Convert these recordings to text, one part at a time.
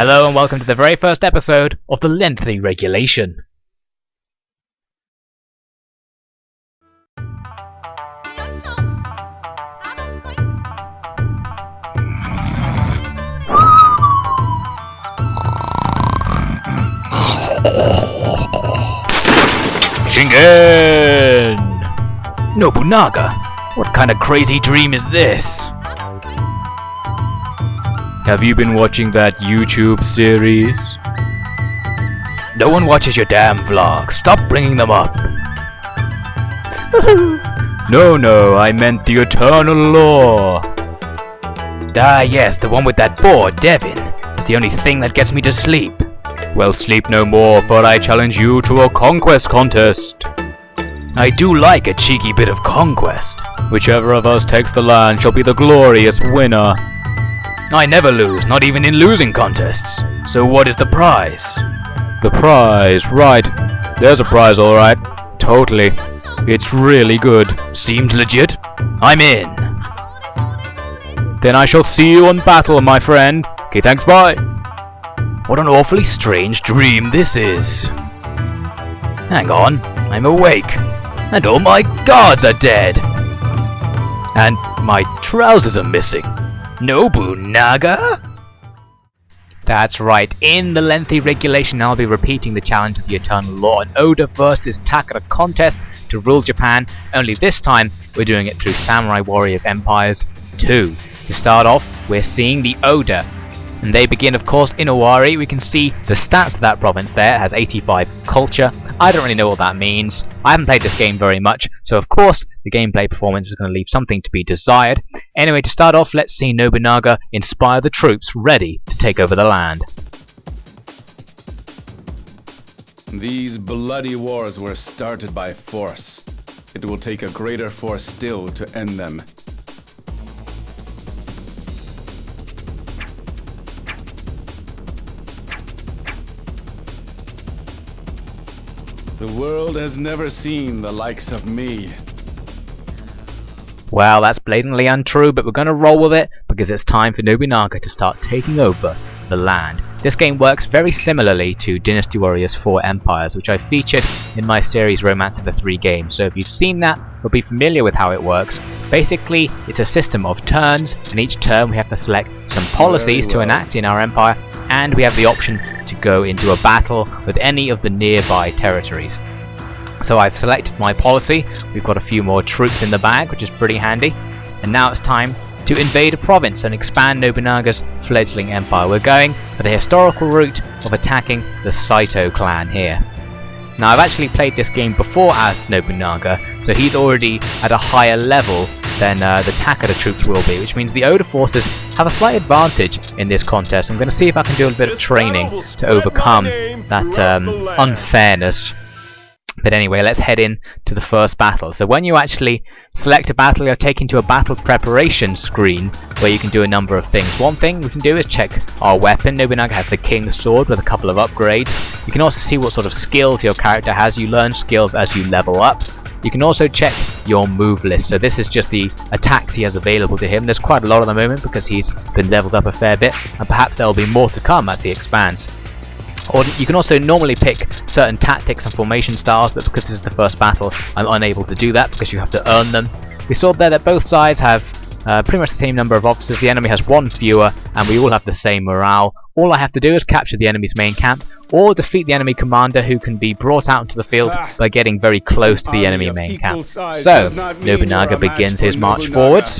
Hello and welcome to the very first episode of the Lengthy Regulation. Shingen! Nobunaga, what kind of crazy dream is this? Have you been watching that YouTube series? No one watches your damn vlogs. Stop bringing them up. No, I meant the eternal law. Ah yes, the one with that boar, Devin. It's the only thing that gets me to sleep. Well, sleep no more, for I challenge you to a conquest contest. I do like a cheeky bit of conquest. Whichever of us takes the land shall be the glorious winner. I never lose, not even in losing contests. So what is the prize? The prize, right. There's a prize, alright. Totally. It's really good. Seemed legit. I'm in. Then I shall see you on battle, my friend. Okay, thanks, bye. What an awfully strange dream this is. Hang on, I'm awake. And all my guards are dead. And my trousers are missing. Nobunaga? That's right, in the Lengthy Regulation I'll be repeating the challenge of the Eternal Law, an Oda vs Takeda contest to rule Japan, only this time we're doing it through Samurai Warriors Empires 2. To start off, we're seeing the Oda, and they begin of course in Owari. We can see the stats of that province there. It has 85 culture. I don't really know what that means. I haven't played this game very much, so of course the gameplay performance is going to leave something to be desired. Anyway, to start off, let's see Nobunaga inspire the troops ready to take over the land. These bloody wars were started by force. It will take a greater force still to end them. The world has never seen the likes of me. Well, that's blatantly untrue, but we're going to roll with it because it's time for Nobunaga to start taking over the land. This game works very similarly to Dynasty Warriors 4 Empires, which I featured in my series Romance of the Three Games. So if you've seen that, you'll be familiar with how it works. Basically, it's a system of turns, and each turn we have to select some policies to enact in our empire, and we have the option to go into a battle with any of the nearby territories. So I've selected my policy. We've got a few more troops in the bag, which is pretty handy. And now it's time to invade a province and expand Nobunaga's fledgling empire. We're going for the historical route of attacking the Saito clan here. Now I've actually played this game before as Nobunaga, so he's already at a higher level than the Takeda troops will be, which means the Oda forces have a slight advantage in this contest. I'm going to see if I can do a bit of training to overcome that unfairness. But anyway, let's head in to the first battle. So when you actually select a battle, you're taken to a battle preparation screen where you can do a number of things. One thing we can do is check our weapon. Nobunaga has the King's Sword with a couple of upgrades. You can also see what sort of skills your character has. You learn skills as you level up. You can also check your move list. So this is just the attacks he has available to him. There's quite a lot at the moment because he's been leveled up a fair bit, and perhaps there will be more to come as he expands. Or you can also normally pick certain tactics and formation styles, but because this is the first battle, I'm unable to do that because you have to earn them. We saw there that both sides have pretty much the same number of officers. The enemy has one fewer, and we all have the same morale. All I have to do is capture the enemy's main camp, or defeat the enemy commander, who can be brought out into the field by getting very close to the enemy main camp. So, Nobunaga begins his march forwards.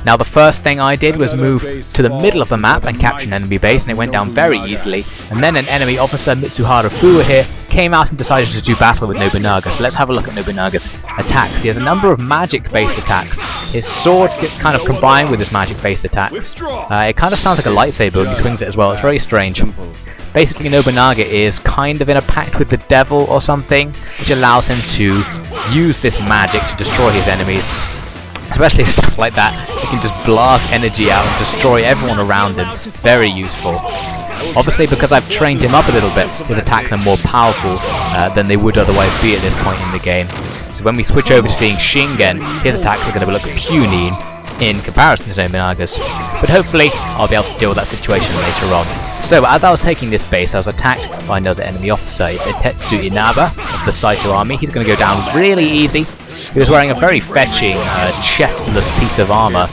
Now the first thing I did was move to the middle of the map and capture an enemy base, and it went down very easily. And then an enemy officer, Mitsuhara Fuwa here, came out and decided to do battle with Nobunaga. So let's have a look at Nobunaga's attacks. He has a number of magic-based attacks. His sword gets kind of combined with his magic-based attacks. It kind of sounds like a lightsaber when he swings it as well. It's very strange. Basically, Nobunaga is kind of in a pact with the devil or something, which allows him to use this magic to destroy his enemies. Especially stuff like that, he can just blast energy out and destroy everyone around him. Very useful. Obviously, because I've trained him up a little bit, his attacks are more powerful than they would otherwise be at this point in the game. So when we switch over to seeing Shingen, his attacks are going to look puny. in comparison to Nobunaga's, but hopefully I'll be able to deal with that situation later on. So as I was taking this base, I was attacked by another enemy officer. It's Etetsu Inaba of the Saito army. He's going to go down really easy. He was wearing a very fetching chestless piece of armor,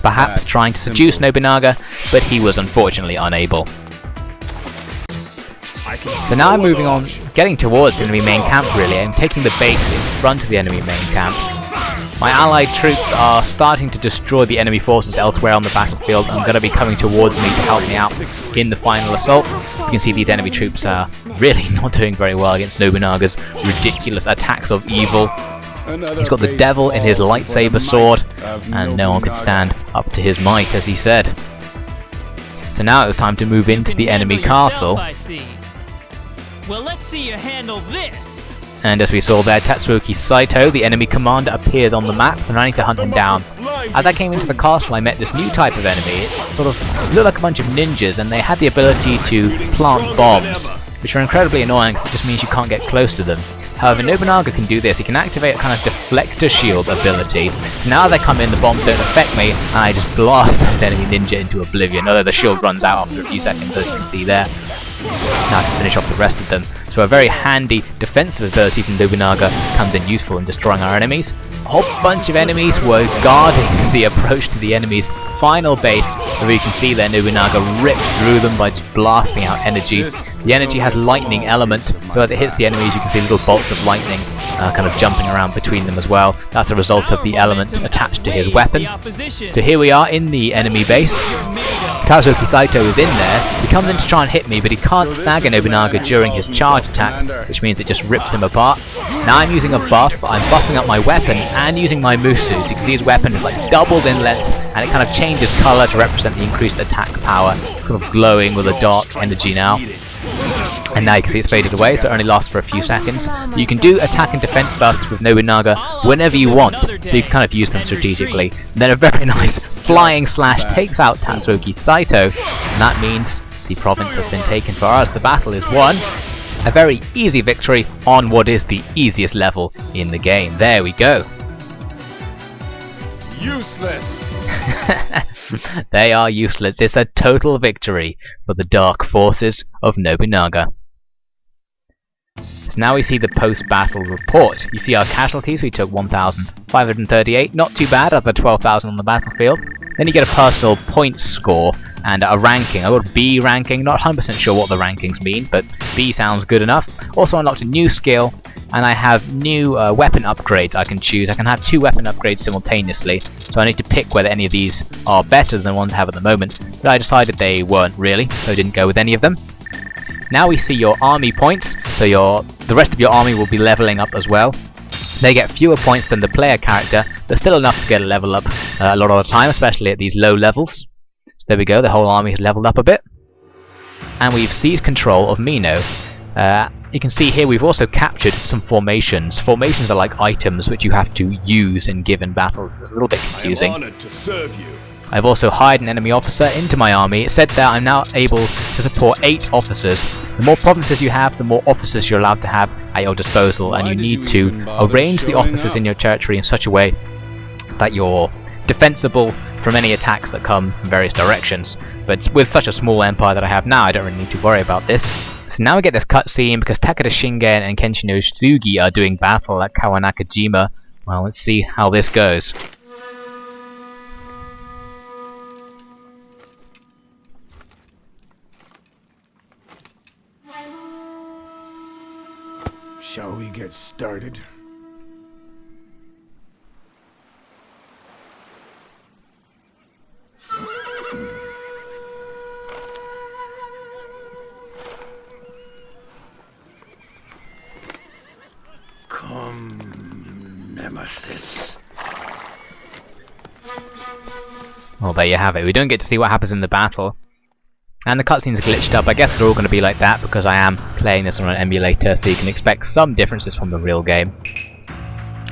perhaps trying to seduce Nobunaga, but he was unfortunately unable. So now I'm moving on, getting towards the enemy main camp really. I'm taking the base in front of the enemy main camp. My allied troops are starting to destroy the enemy forces elsewhere on the battlefield and going to be coming towards me to help me out in the final assault. You can see these enemy troops are really not doing very well against Nobunaga's ridiculous attacks of evil. He's got the devil in his lightsaber sword, and no one could stand up to his might, as he said. So now it was time to move into the enemy castle. Well, let's see you handle this. And as we saw there, Tatsuoki Saito, the enemy commander, appears on the map, so I need to hunt him down. As I came into the castle, I met this new type of enemy. It sort of looked like a bunch of ninjas, and they had the ability to plant bombs, which are incredibly annoying because it just means you can't get close to them. However, Nobunaga can do this. He can activate a kind of deflector shield ability. So now as I come in, the bombs don't affect me, and I just blast this enemy ninja into oblivion, although the shield runs out after a few seconds, as you can see there. Now I can finish off the rest of them. So a very handy defensive ability from Nobunaga comes in useful in destroying our enemies. A whole bunch of enemies were guarding the approach to the enemy's final base, so you can see there Nobunaga ripped through them by just blasting out energy. The energy has lightning element, so as it hits the enemies you can see little bolts of lightning kind of jumping around between them as well. That's a result of the element attached to his weapon. So here we are in the enemy base. Tatsuoki Saito is in there. He comes in to try and hit me, but he can't stagger Nobunaga during his charge attack, which means it just rips him apart. Now I'm using a buff. I'm buffing up my weapon and using my Musou. You can see his weapon is like doubled in length, and it kind of changes colour to represent the increased attack power. It's kind of glowing with a dark energy now. And now you can see it's faded away, so it only lasts for a few seconds. You can do attack and defense buffs with Nobunaga whenever you want, so you can kind of use them strategically. And then a very nice flying slash takes out Tatsuoki Saito, and that means the province has been taken for us. The battle is won. A very easy victory on what is the easiest level in the game. There we go. Useless! They are useless. It's a total victory for the dark forces of Nobunaga. So now we see the post-battle report. You see our casualties. We took 1,538. Not too bad, out of the 12,000 on the battlefield. Then you get a personal points score and a ranking. I got B ranking. Not 100% sure what the rankings mean, but B sounds good enough. Also unlocked a new skill, and I have new weapon upgrades I can choose. I can have 2 weapon upgrades simultaneously, so I need to pick whether any of these are better than the ones I have at the moment. But I decided they weren't really, so I didn't go with any of them. Now we see your army points, so the rest of your army will be leveling up as well. They get fewer points than the player character, but still enough to get a level up a lot of the time, especially at these low levels. So there we go, the whole army has leveled up a bit. And we've seized control of Mino. You can see here we've also captured some formations. Formations are like items which you have to use in given battles. It's a little bit confusing. I'm honored to serve you. I've also hired an enemy officer into my army. It said that I'm now able to support 8 officers. The more provinces you have, the more officers you're allowed to have at your disposal, and you need to arrange the officers in your territory in such a way that you're defensible from any attacks that come from various directions. But with such a small empire that I have now, I don't really need to worry about this. So now we get this cutscene because Takeda Shingen and Kenshino Tsugi are doing battle at Kawanakajima. Well, let's see how this goes. Shall we get started? Come, Nemesis. Well, there you have it. We don't get to see what happens in the battle. And the cutscenes are glitched up. I guess they're all going to be like that because I am playing this on an emulator, so you can expect some differences from the real game.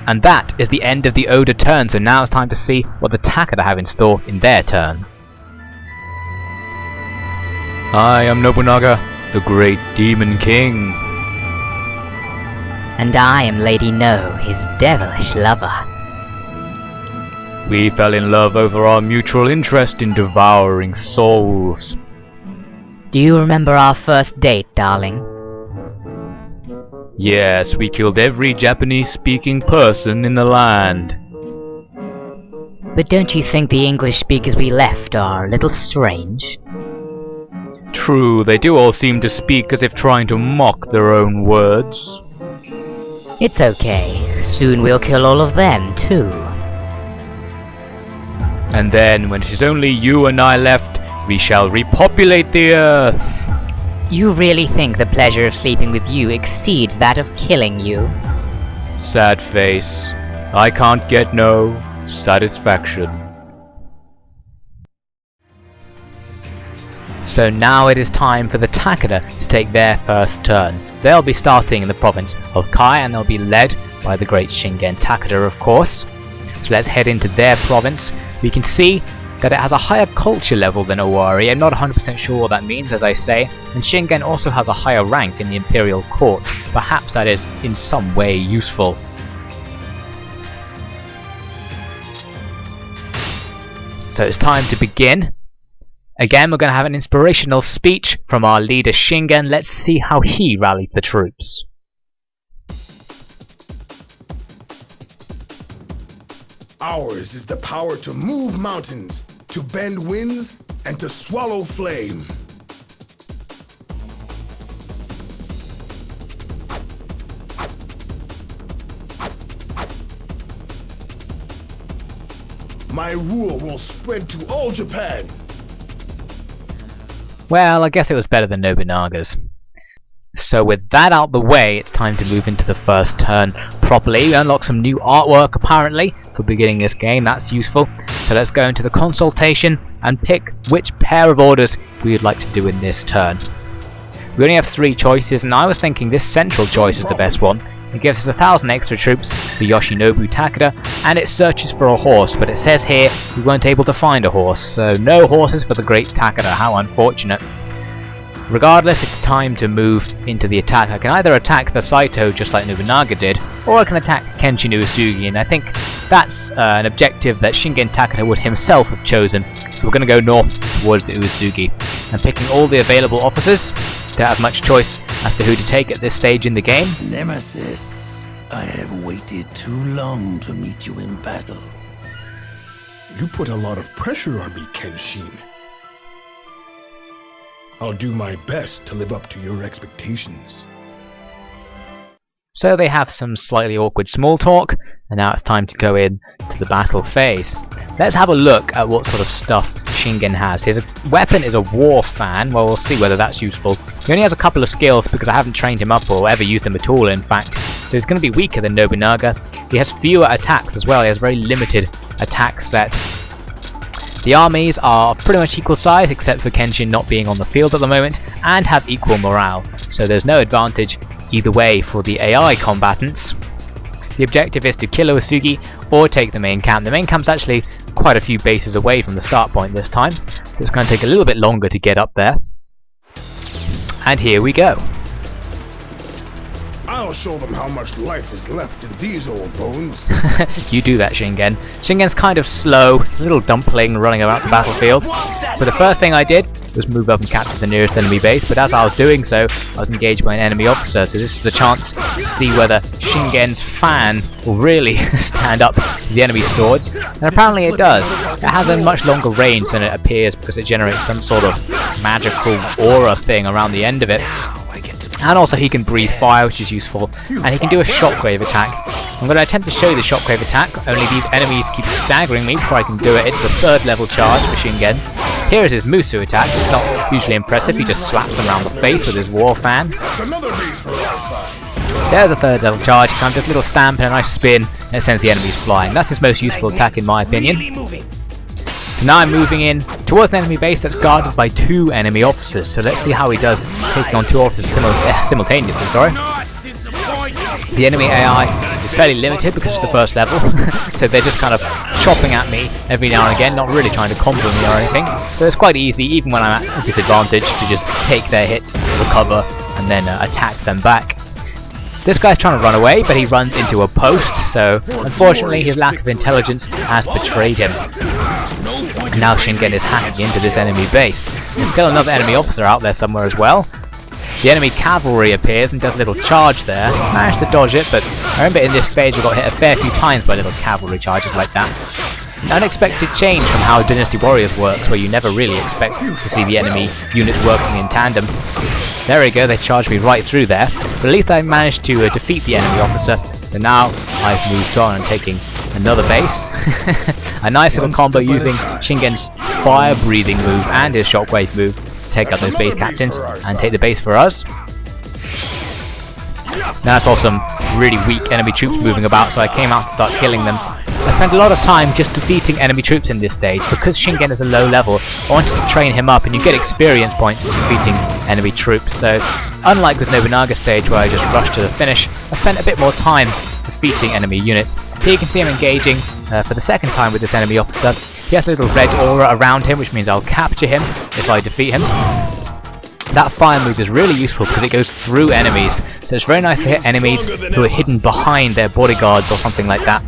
And that is the end of the Oda turn, so now it's time to see what the Takeda have in store in their turn. I am Nobunaga, the great Demon King. And I am Lady No, his devilish lover. We fell in love over our mutual interest in devouring souls. Do you remember our first date, darling? Yes, we killed every Japanese-speaking person in the land. But don't you think the English speakers we left are a little strange? True, they do all seem to speak as if trying to mock their own words. It's okay. Soon we'll kill all of them, too. And then, when it is only you and I left, we shall repopulate the earth. You really think the pleasure of sleeping with you exceeds that of killing you? Sad face. I can't get no satisfaction. So now it is time for the Takeda to take their first turn. They'll be starting in the province of Kai, and they'll be led by the great Shingen Takeda, of course. So let's head into their province. We can see that it has a higher culture level than Owari. I'm not 100% sure what that means, as I say, and Shingen also has a higher rank in the Imperial Court. Perhaps that is in some way useful. So it's time to begin. Again, we're going to have an inspirational speech from our leader Shingen. Let's see how he rallied the troops. Ours is the power to move mountains, to bend winds, and to swallow flame. My rule will spread to all Japan. Well, I guess it was better than Nobunaga's. So with that out the way, it's time to move into the first turn properly. We unlock some new artwork apparently for beginning this game. That's useful. So let's go into the consultation and pick which pair of orders we would like to do in this turn. We only have 3 choices, and I was thinking this central choice is the best one. It gives us 1,000 extra troops for Yoshinobu Takeda, and it searches for a horse, but it says here we weren't able to find a horse, so no horses for the great Takeda. How unfortunate. Regardless, it's time to move into the attack. I can either attack the Saito just like Nobunaga did, or I can attack Kenshin Uesugi, and I think that's an objective that Shingen Takeda would himself have chosen. So we're going to go north towards the Uesugi. I'm picking all the available officers. Don't have much choice as to who to take at this stage in the game. Nemesis, I have waited too long to meet you in battle. You put a lot of pressure on me, Kenshin. I'll do my best to live up to your expectations. So they have some slightly awkward small talk, and now it's time to go in to the battle phase. Let's have a look at what sort of stuff Shingen has. His weapon is a war fan. Well, we'll see whether that's useful. He only has a couple of skills because I haven't trained him up or ever used them at all, in fact. So he's going to be weaker than Nobunaga. He has fewer attacks as well. He has a very limited attack set. The armies are pretty much equal size, except for Kenshin not being on the field at the moment, and have equal morale. So there's no advantage either way for the AI combatants. The objective is to kill Uesugi or take the main camp. The main camp's actually quite a few bases away from the start point this time, so it's going to take a little bit longer to get up there. And here we go. I'll show them how much life is left in these old bones. You do that, Shingen. Shingen's kind of slow. He's a little dumpling running about the battlefield. So the first thing I did was move up and capture the nearest enemy base, but as I was doing so, I was engaged by an enemy officer, so this is a chance to see whether Shingen's fan will really stand up to the enemy swords, and apparently it does. It has a much longer range than it appears because it generates some sort of magical aura thing around the end of it. And also he can breathe fire, which is useful, and he can do a shockwave attack. I'm going to attempt to show you the shockwave attack, only these enemies keep staggering me before I can do it. It's the 3rd level charge for Shingen. Here is his Musou attack. It's not usually impressive, he just slaps them around the face with his war fan. There's a 3rd level charge, kind of just a little stamp and a nice spin, and it sends the enemies flying. That's his most useful attack in my opinion. So now I'm moving in towards an enemy base that's guarded by 2 enemy officers. So let's see how he does taking on 2 officers simultaneously. The enemy AI is fairly limited because it's the 1st level, so they're just kind of chopping at me every now and again, not really trying to combo me or anything. So it's quite easy, even when I'm at a disadvantage, to just take their hits, recover, and then attack them back. This guy's trying to run away, but he runs into a post, so unfortunately his lack of intelligence has betrayed him. And now Shingen is hacking into this enemy base. There's still another enemy officer out there somewhere as well. The enemy cavalry appears and does a little charge there. Managed to dodge it, but I remember in this stage we got hit a fair few times by little cavalry charges like that. An unexpected change from how Dynasty Warriors works, where you never really expect to see the enemy units working in tandem. There we go, they charged me right through there, but at least I managed to defeat the enemy officer, so now I've moved on and taking another base. A nice little combo using Shingen's fire breathing move and his shockwave move to take out those base captains and take the base for us. Now I saw some really weak enemy troops moving about, so I came out to start killing them. I spent a lot of time just defeating enemy troops in this stage. Because Shingen is a low level, I wanted to train him up, and you get experience points for defeating enemy troops. So unlike with Nobunaga stage where I just rushed to the finish, I spent a bit more time defeating enemy units. Here you can see him engaging for the second time with this enemy officer. He has a little red aura around him, which means I'll capture him if I defeat him. That fire move is really useful because it goes through enemies, so it's very nice to hit enemies who are hidden behind their bodyguards or something like that.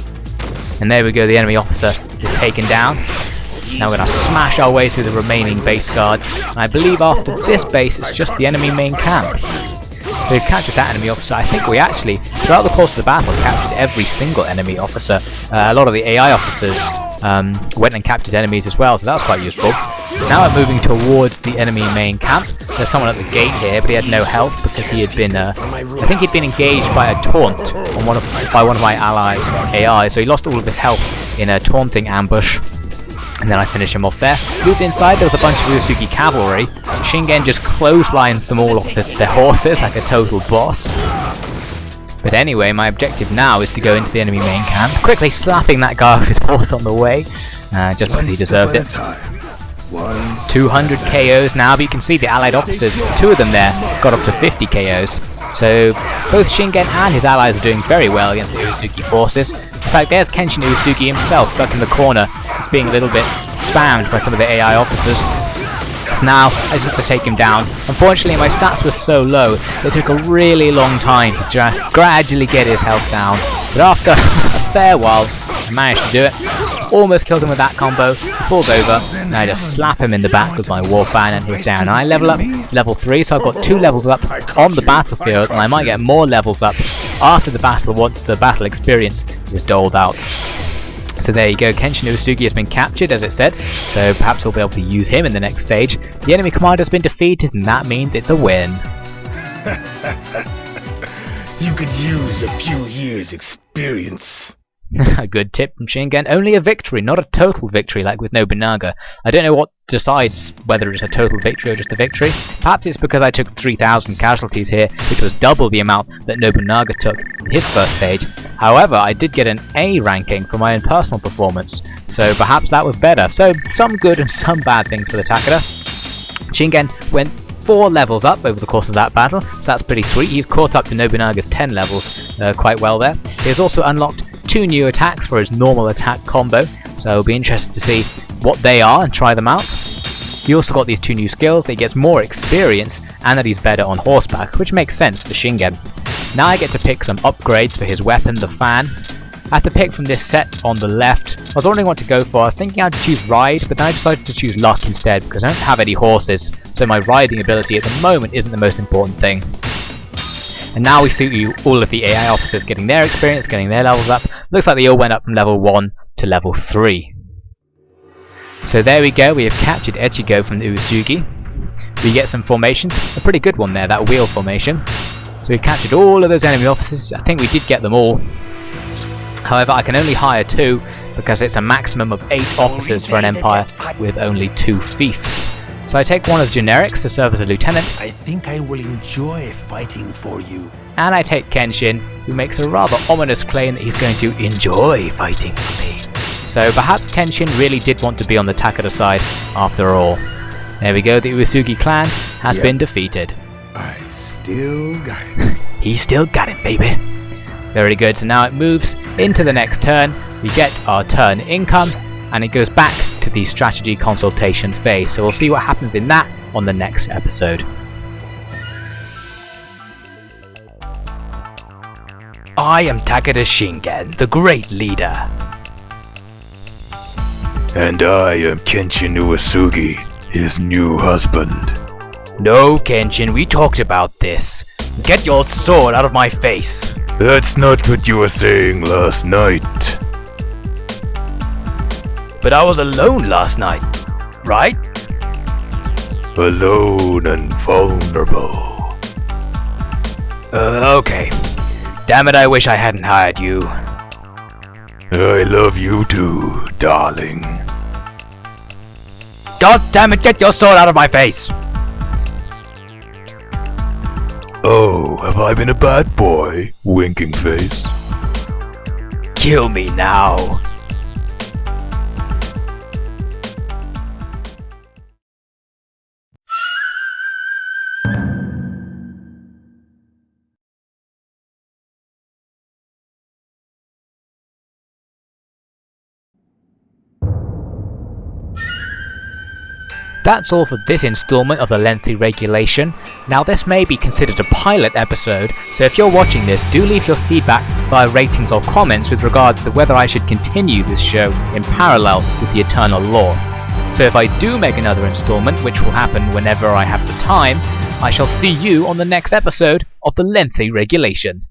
And there we go, the enemy officer is taken down. Now we're going to smash our way through the remaining base guards, and I believe after this base it's just the enemy main camp. So we've captured that enemy officer. I think we actually, throughout the course of the battle, captured every single enemy officer. A lot of the AI officers went and captured enemies as well, so that was quite useful. Now we're moving towards the enemy main camp. There's someone at the gate here, but he had no health because he had been, I think he'd been engaged by a taunt on by one of my ally AI, so he lost all of his health in a taunting ambush. And then I finished him off there. Moved inside, there was a bunch of Uesugi cavalry. Shingen just clotheslines them all off their horses like a total boss. But anyway, my objective now is to go into the enemy main camp, quickly slapping that guy off his horse on the way, just because he deserved it. 200 KOs now, but you can see the allied officers, two of them there, got up to 50 KOs. So both Shingen and his allies are doing very well against the Uesugi forces. In fact, there's Kenshin Uesugi himself stuck in the corner, just being a little bit spammed by some of the AI officers. So now I just have to take him down. Unfortunately, my stats were so low, it took a really long time to gradually get his health down. But after a fair while, I managed to do it. Almost killed him with that combo. He pulled over, and I just slap him in the back with my war fan, and he's down. And I level up level 3, so I've got 2 levels up on the battlefield, and I might get more levels up after the battle once the battle experience is doled out. So there you go, Kenshin Uesugi has been captured as it said, so perhaps we'll be able to use him in the next stage. The enemy commander has been defeated, and that means it's a win. You could use a few years' experience. A good tip from Shingen. Only a victory, not a total victory like with Nobunaga. I don't know what decides whether it's a total victory or just a victory. Perhaps it's because I took 3,000 casualties here, which was double the amount that Nobunaga took in his first stage. However, I did get an A ranking for my own personal performance, so perhaps that was better. So some good and some bad things for the Takeda. Shingen went 4 levels up over the course of that battle, so that's pretty sweet. He's caught up to Nobunaga's 10 levels quite well there. He has also unlocked 2 new attacks for his normal attack combo, so I'll be interested to see what they are and try them out. He also got these 2 new skills, that he gets more experience and that he's better on horseback, which makes sense for Shingen. Now I get to pick some upgrades for his weapon, the fan. I have to pick from this set on the left. I was wondering what to go for. I was thinking I'd choose ride, but then I decided to choose luck instead because I don't have any horses, so my riding ability at the moment isn't the most important thing. And now we see all of the AI officers getting their experience, getting their levels up. Looks like they all went up from level 1 to level 3. So there we go, we have captured Echigo from the Uesugi. We get some formations, a pretty good one there, that wheel formation. So we've captured all of those enemy officers. I think we did get them all. However, I can only hire 2 because it's a maximum of 8 officers for an empire with only 2 fiefs. So I take one of the generics to serve as a lieutenant. I think I will enjoy fighting for you. And I take Kenshin, who makes a rather ominous claim that he's going to enjoy fighting for me. So perhaps Kenshin really did want to be on the Takeda side after all. There we go, the Uesugi clan has been defeated. I still got it. He still got it, baby. Very good, so now it moves into the next turn. We get our turn income, and it goes back to the strategy consultation phase. So we'll see what happens in that on the next episode. I am Takeda Shingen, the great leader. And I am Kenshin Uesugi, his new husband. No, Kenshin, we talked about this. Get your sword out of my face. That's not what you were saying last night. But I was alone last night, right? Alone and vulnerable. Okay. Damn it, I wish I hadn't hired you. I love you too, darling. God damn it, get your sword out of my face! Oh, have I been a bad boy, winking face? Kill me now. That's all for this installment of the lengthy regulation. Now this may be considered a pilot episode, so if you're watching this, do leave your feedback via ratings or comments with regards to whether I should continue this show in parallel with the Eternal Law. So if I do make another installment, which will happen whenever I have the time, I shall see you on the next episode of the lengthy regulation.